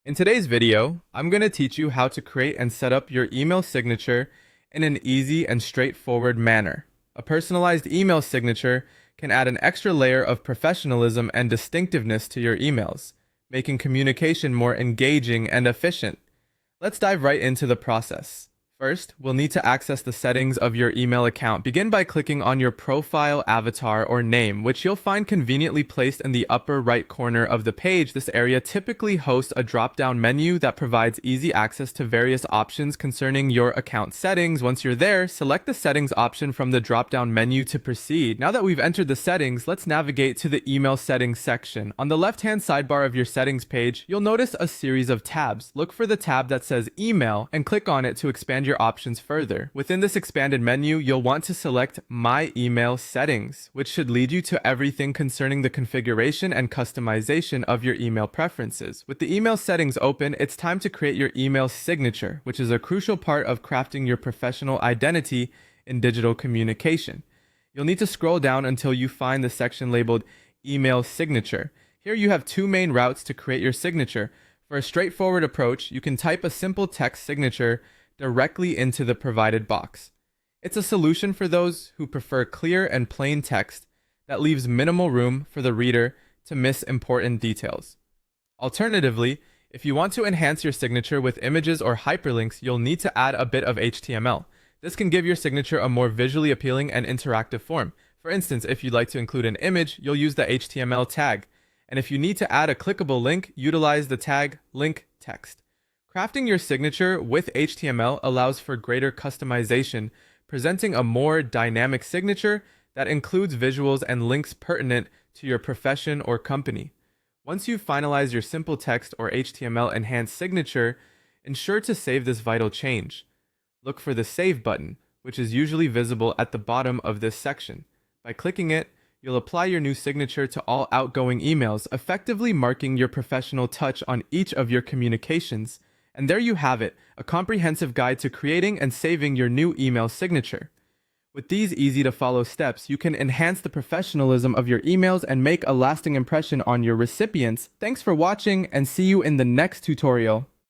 In today's video, I'm going to teach you how to create and set up your email signature in an easy and straightforward manner. A personalized email signature can add an extra layer of professionalism and distinctiveness to your emails, making communication more engaging and efficient. Let's dive right into the process. First, we'll need to access the settings of your email account. Begin by clicking on your profile avatar or name, which you'll find conveniently placed in the upper right corner of the page. This area typically hosts a drop-down menu that provides easy access to various options concerning your account settings. Once you're there, select the settings option from the drop-down menu to proceed. Now that we've entered the settings, let's navigate to the email settings section. On the left-hand sidebar of your settings page, you'll notice a series of tabs. Look for the tab that says email and click on it to expand your options further. Within this expanded menu, you'll want to select My Email Settings, which should lead you to everything concerning the configuration and customization of your email preferences. With the email settings open, it's time to create your email signature, which is a crucial part of crafting your professional identity in digital communication. You'll need to scroll down until you find the section labeled Email Signature. Here you have two main routes to create your signature. For a straightforward approach, you can type a simple text signature directly into the provided box. It's a solution for those who prefer clear and plain text that leaves minimal room for the reader to miss important details. Alternatively, if you want to enhance your signature with images or hyperlinks, you'll need to add a bit of HTML. This can give your signature a more visually appealing and interactive form. For instance, if you'd like to include an image, you'll use the HTML tag. And if you need to add a clickable link, utilize the tag link text. Crafting your signature with HTML allows for greater customization, presenting a more dynamic signature that includes visuals and links pertinent to your profession or company. Once you've finalized your simple text or HTML enhanced signature, ensure to save this vital change. Look for the Save button, which is usually visible at the bottom of this section. By clicking it, you'll apply your new signature to all outgoing emails, effectively marking your professional touch on each of your communications. And there you have it, a comprehensive guide to creating and saving your new email signature. With these easy-to-follow steps, you can enhance the professionalism of your emails and make a lasting impression on your recipients. Thanks for watching, and see you in the next tutorial.